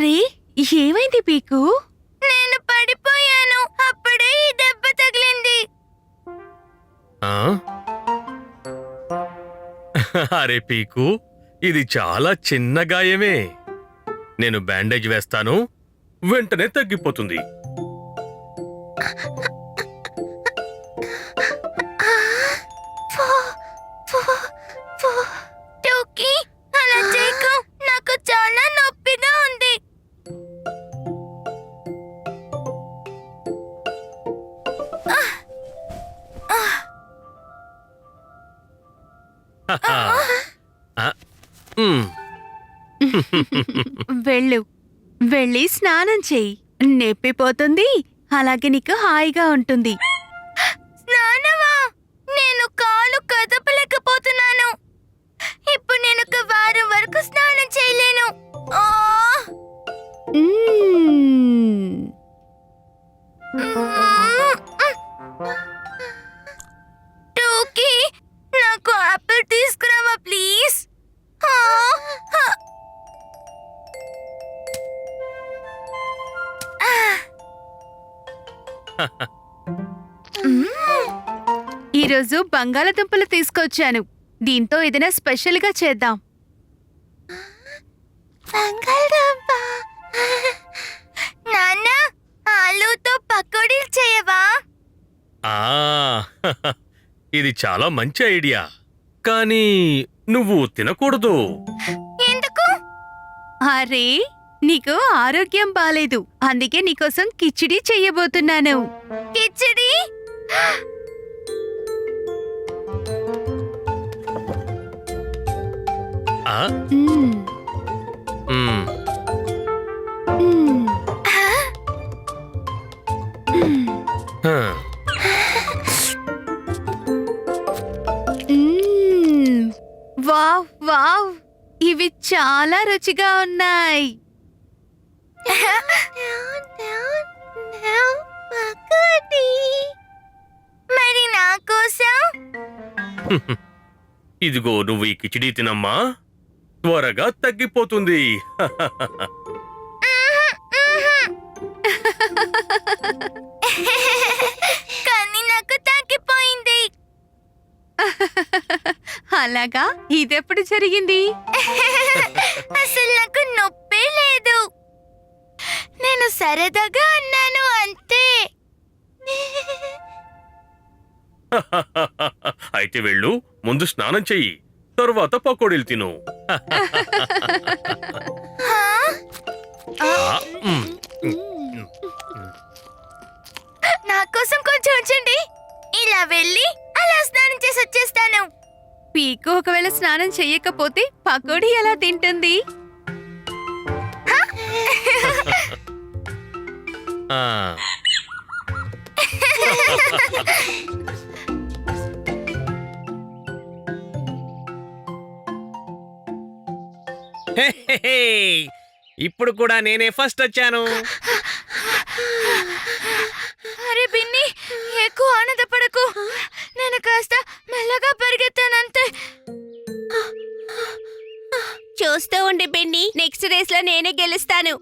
అరే, ఏమైంది పీకు? నేను పడిపోయాను. అప్పుడే ఈ దెబ్బ తగిలింది. ఆ? అరే పీకు, ఇది చాలా చిన్న గాయమే. నేను బ్యాండేజ్ వేస్తాను, వెంటనే తగ్గిపోతుంది. టోకీ, అలా చేయకు. నాకు చాలా నొప్పిగా ఉంది. ఆ, మ్. వెళ్ళు, వెళ్ళి స్నానం చెయ్యి. నొప్పిపోతుంది, అలాగే నీకు హాయిగా ఉంటుంది. స్నానమా? నేను కాలు కదపలేకపోతున్నాను. ఇప్పుడు నేను ఒక వారం వరకు స్నానం చేయలేను. ఆ! మ్మ్. టోకీ, నాకు ఆపిల్ తీసుకురావా ప్లీజ్? ఈరోజు బంగాళదుంపలు తీసుకొచ్చాను. దీంతో ఏదైనా స్పెషల్గా చేద్దాం. బంగాళదుంప. నాన్న, ఆలూతో పకోడీలు చేయవా? ఆ, ఇది చాలా మంచి ఐడియా. కానీ నువ్వు తినకూడదు. ఎందుకు? అరే, నీకు ఆరోగ్యం బాలేదు, అందుకే నీకోసం కిచిడి చెయ్యబోతున్నాను. కిచిడి? ఆ? మ్మ్. మ్. మ్మ్. హ. మ్మ్. వావ్ వావ్, ఇవి చాలా రుచిగా ఉన్నాయి. మరి నా కోసం? ఇదిగో నువ్వు ఈ కిచిడీ తినమ్మా, త్వరగా తగ్గిపోతుంది. కానీ నాకు తగ్గిపోయింది. అలాగా, ఇదెప్పుడు జరిగింది? అసలు నాకు నొప్పే లేదు. నేను సరదాగా అన్నాను అంతే. అయితే వెళ్ళు, ముందు స్నానం చెయ్యి, తరువాత పకోడీలు తిను. హా? ఆ, మ్. నా కోసం కొంచెం ఉంచండి. ఇలా వెళ్ళి అలా స్నానం చేసి వచ్చేస్తాను. పీకు ఒకవేళ స్నానం చెయ్యకపోతే పకోడీ ఎలా తింటుంది? ఆ. ఇప్పుడు కూడా నేనే ఫస్ట్ వచ్చాను. అరే బిన్ని, ఎక్కువ ఆనందపడకు. నేను కాస్త మెల్లగా పరిగెత్తానంతే. చూస్తూ ఉండి బెన్నీ, నెక్స్ట్ రేస్ లో నేనే గెలుస్తాను.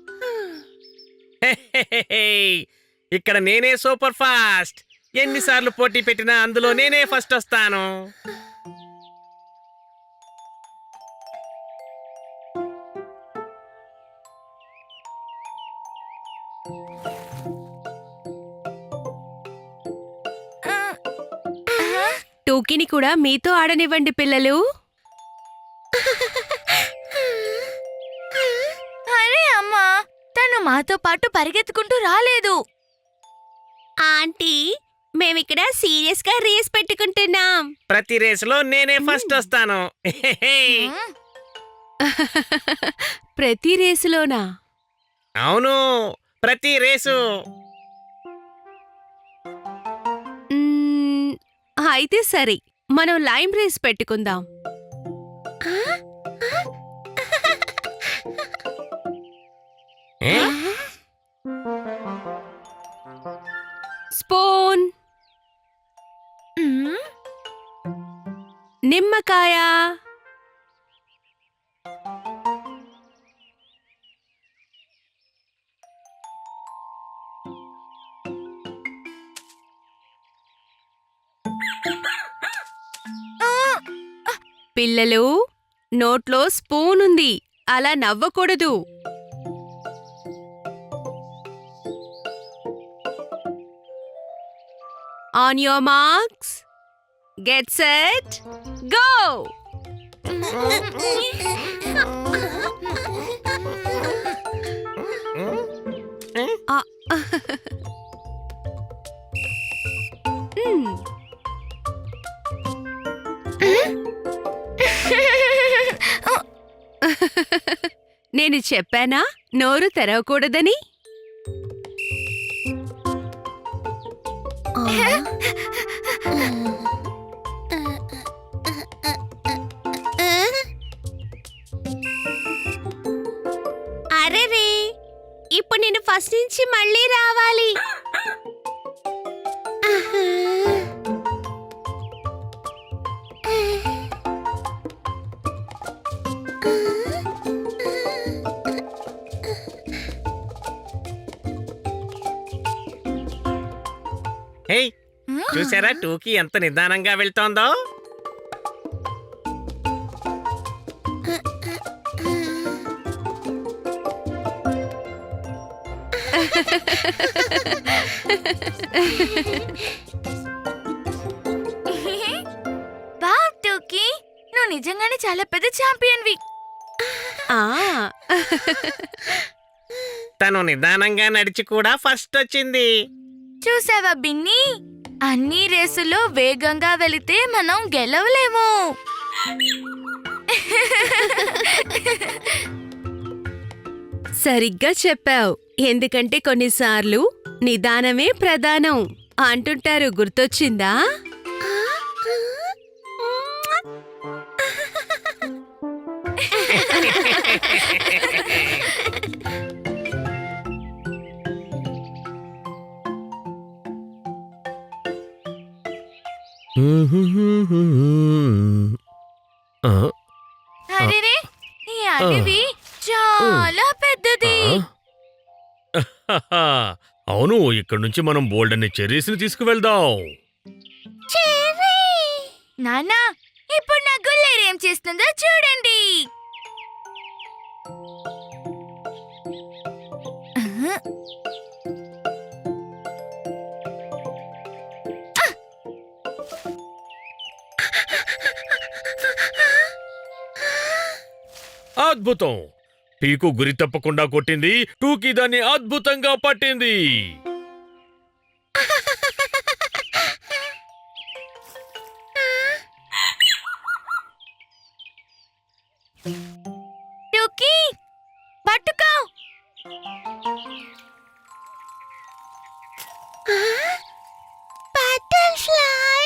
ఇక్కడ నేనే సూపర్ ఫాస్ట్. ఎన్నిసార్లు పోటీ పెట్టినా అందులో నేనే ఫస్ట్ వస్తాను. టోకీని కూడా మీతో ఆడనివ్వండి పిల్లలు. అరే అమ్మా, తను మాతో పాటు పరిగెత్తుకుంటూ రాలేదు. ఆంటీ, మేమిక్కడ సీరియస్ గా రేస్ పెట్టుకుంటున్నాం. ప్రతి రేసులో నేనే ఫస్ట్ వస్తాను. ప్రతి రేసులోనా? అవును, ప్రతి రేసు. మ్మ్, అయితే సరే, మనం లైమ్ రేస్ పెట్టుకుందాం. ఏ? స్పూన్, నిమ్మకాయ, పిల్లలు, నోట్లో స్పూన్ ఉంది, అలా నవ్వకూడదు. On your marks, get set, go. నేను చెప్పానా నోరు తెరవకూడదని? అరెరే, ఇప్పుడు నేను ఫస్ట్ నుంచి మళ్ళీ రావాలి. హే, చూసారా టూకీ ఎంత నిదానంగా వెళ్తోందో? వావ్ టూకీ, నువ్వు నిజంగానే చాలా పెద్ద ఛాంపియన్వి. ఆ తను నిదానంగా నడిచి కూడా ఫస్ట్ వచ్చింది. చూసావా బిన్నీ, అన్ని రేసుల్లో వేగంగా వెళితే మనం గెలవలేము. సరిగ్గా చెప్పావు. ఎందుకంటే కొన్నిసార్లు నిదానమే ప్రధానం అంటుంటారు, గుర్తొచ్చిందా? అరేరే, ఈ అడవి చాలా పెద్దది. అవును, ఇక్కడ నుంచి మనం బోల్డ్ అనే చెర్రీస్ ని తీసుకువెళ్దాం. నాన్నా, ఇప్పుడు నా గుల్లేరు ఏం చేస్తుందో చూడండి. అద్భుతం! పీకు గురి తప్పకుండా కొట్టింది, టూకీ దాన్ని అద్భుతంగా పట్టింది. టూకీ, పట్టుకో. బటర్ఫ్లై.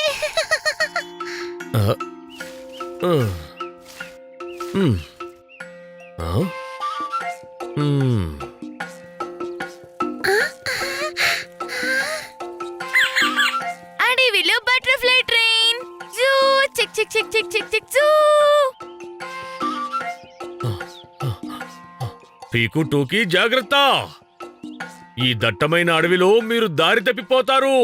ఆ, ఆ, ఉమ్, ఆ, ఉమ్. అడవిలో బటర్ఫ్లై ట్రైన్. జూ చిక్ చిక్ చిక్ చిక్ చిక్ చిక్ జూ. పీకు, టూకీ జాగ్రత్త! ఈ దట్టమైన అడవిలో మీరు దారి తప్పిపోతారు.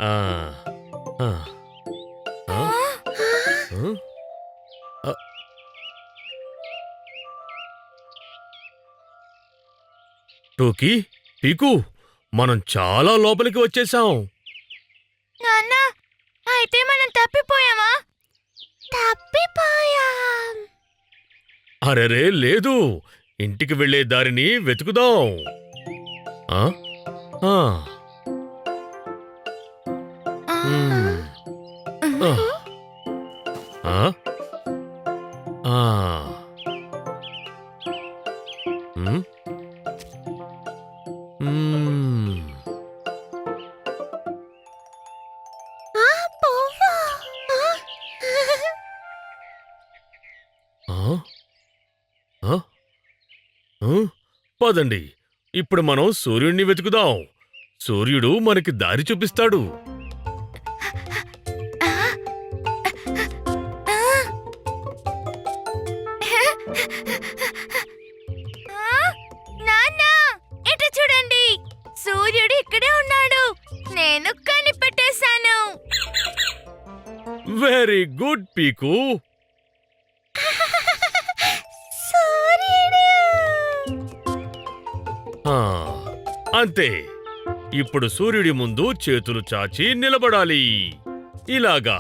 ఆ, ఆ, ఆ, ఆ. టోకీ, పీకు, మనం చాలా లోపలికి వచ్చేసాం. నాన్న, అయితే మనం తప్పిపోయామా? తప్పిపోయాం. అరెరే లేదు, ఇంటికి వెళ్ళే దారిని వెతుకుదాం. ఆ? ఆ. మ్మ్. ఆ. ఆ? ఆ. మ్మ్. మ్మ్. ఆ? ఆ? ఆ? పదండి, ఇప్పుడు మనం సూర్యుడిని వెతుకుదాం. సూర్యుడు మనకి దారి చూపిస్తాడు. నాన్న ఇటు చూడండి, సూర్యుడు ఇక్కడే ఉన్నాడు. నేను కనిపెట్టేశాను. వెరీ గుడ్ పీకు. సూర్యుడు. ఆ, అంతే. ఇప్పుడు సూర్యుడి ముందు చేతులు చాచి నిలబడాలి. ఇలాగా.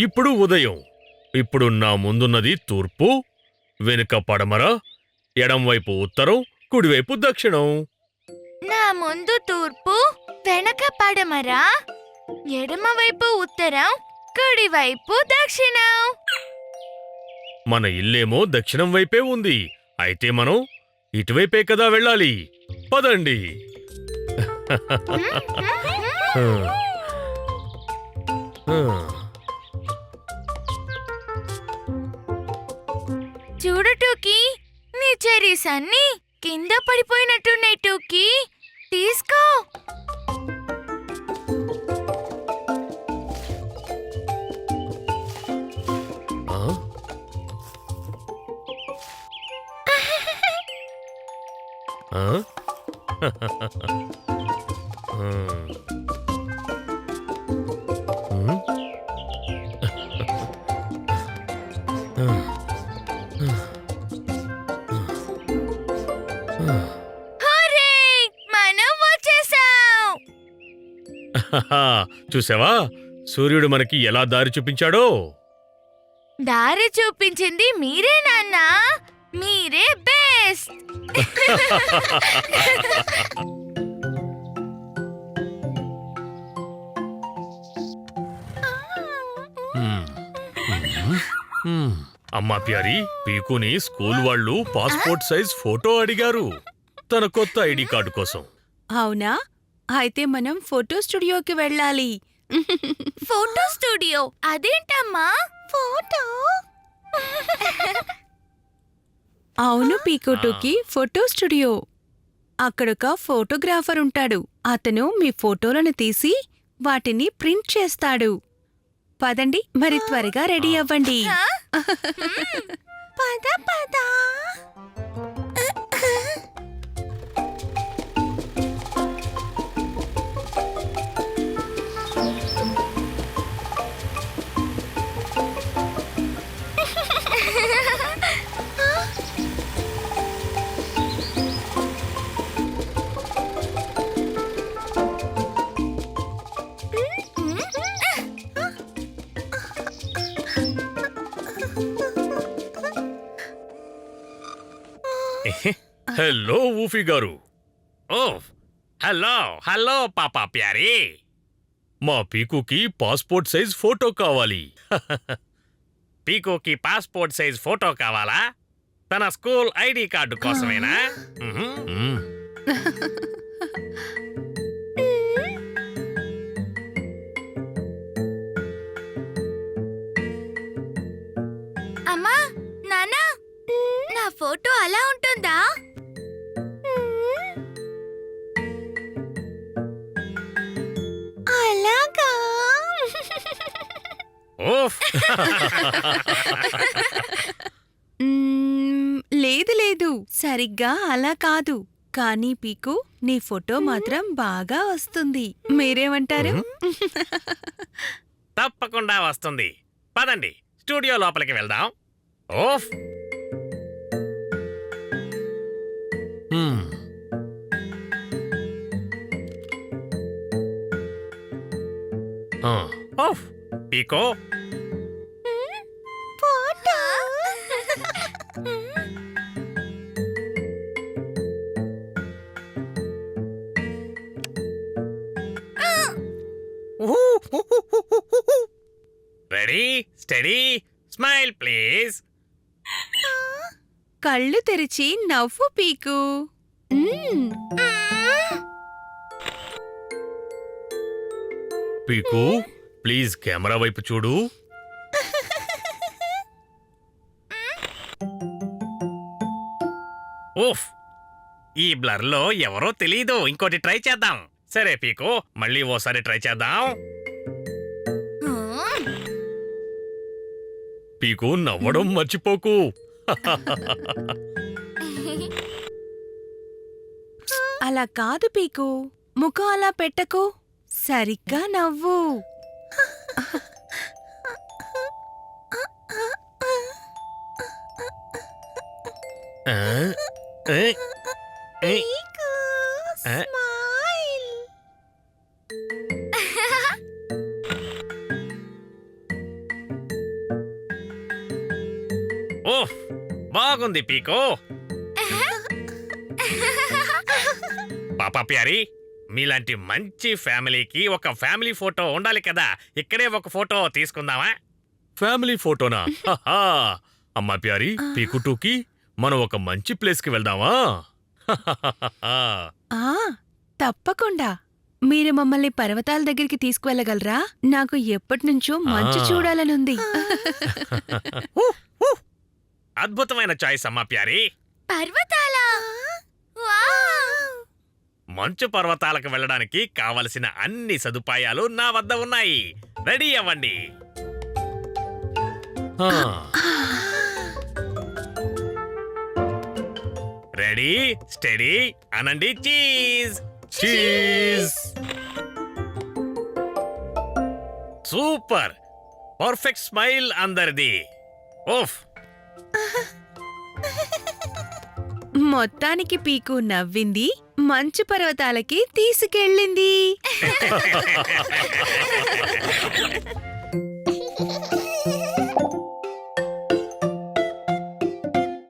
ఇప్పుడు ఉదయం. ఇప్పుడు నా ముందున్నది తూర్పు, వెనుక పడమర, ఎడంవైపు ఉత్తరం, కుడివైపు దక్షిణం. నా ముందు తూర్పు, వెనక పడమర, ఎడమవైపు ఉత్తరం, కుడివైపు దక్షిణం. మన ఇల్లేమో దక్షిణం వైపే ఉంది. అయితే మనం ఇటువైపే కదా వెళ్ళాలి. పదండి. చూడు టూకీ, నీ చెరీస్ అన్ని కింద పడిపోయినట్టున్నాయి. టూకీ, తీసుకో. ఆ? ఆ? హూరే! మనం వచ్చేసాం. చూసావా, సూర్యుడు మనకి ఎలా దారి చూపించాడో. దారి చూపించింది మీరే నాన్న. మీరే బెస్ట్. అమ్మా ప్యారి, పీకుని స్కూల్ వాళ్ళు పాస్పోర్ట్ సైజ్ ఫోటో అడిగారు తన కొత్త ఐడి కార్డు కోసం. అవునా? అయితే మనం ఫోటో స్టూడియోకి వెళ్ళాలి. ఫోటో స్టూడియో అదేంటమ్మా? ఫోటో అవును పీకోటోకి, ఫోటో స్టూడియో. అక్కడొక ఫోటోగ్రాఫర్ ఉంటాడు. అతను మీ ఫోటోలను తీసి వాటిని ప్రింట్ చేస్తాడు. పదండి, మరి త్వరగా రెడీ అవ్వండి. పద పద. హలో ఊఫీ గారు. ఓ హలో హలో పాపా ప్యారీ. మా పీకుకి పాస్పోర్ట్ సైజ్ ఫోటో కావాలి. పీకోకి పాస్పోర్ట్ సైజ్ ఫోటో కావాలా? తన స్కూల్ ఐడి కార్డు కోసమేనా? మ్మ్. అమ్మా, నాన్న, నా ఫోటో అలా ఉంటుందా? అలాగా. ఓఫ్. లేదు లేదు, సరిగ్గా అలా కాదు. కానీ పీకు, నీ ఫోటో మాత్రం బాగా వస్తుంది. మీరేమంటారు? తప్పకుండా వస్తుంది. పదండి, స్టూడియో లోపలికి వెళ్దాం. ఓఫ్. మ్మ్. ఆ, ఓఫ్. పీకో, photo. Ready, steady, smile please. కళ్ళు తెరిచి నవ్వు పీకు. పీకు, ప్లీజ్ కెమెరా వైపు చూడు. ఓఫ్. ఈ బ్లర్లో ఎవరో తెలీదు. ఇంకోటి ట్రై చేద్దాం. సరే పీకో, మళ్ళీ ఓసారి ట్రై చేద్దాం. పీకు నవ్వడం మర్చిపోకు. అలా కాదు పీకు, ముఖం అలా పెట్టకు, సరిగ్గా నవ్వు. ఆ? ఏ? ఏ? ఆ? ఓహ్ బాగుంది పీకో. పాపా ప్యారీ, మీలాంటి మంచి ఫ్యామిలీకి ఒక ఫ్యామిలీ ఫోటో ఉండాలి కదా. ఇక్కడే ఒక ఫోటో తీసుకుందామా? ఫ్యామిలీ ఫోటోనా? హహా. అమ్మా ప్యారీ, పీకు టూకి మనం ఒక మంచి ప్లేస్కి వెళ్దామా? ఆ తప్పకుండా. మీరు మమ్మల్ని పర్వతాల దగ్గరికి తీసుకువెళ్ళగలరా? నాకు ఎప్పటినుంచో మంచు చూడాలనుంది. అద్భుతమైన చాయిస్ అమ్మా ప్యారీ. పర్వతాలా? వావ్! మంచు పర్వతాలకు వెళ్ళడానికి కావలసిన అన్ని సదుపాయాలు నా వద్ద ఉన్నాయి. రెడీ అవ్వండి. ఆ. రెడీ స్టడీ అనండి. Cheese. Cheese. Super. Perfect smile అందరిది. ఓఫ్. మొత్తానికి పీకు నవ్వింది, మంచు పర్వతాలకి తీసుకెళ్ళింది.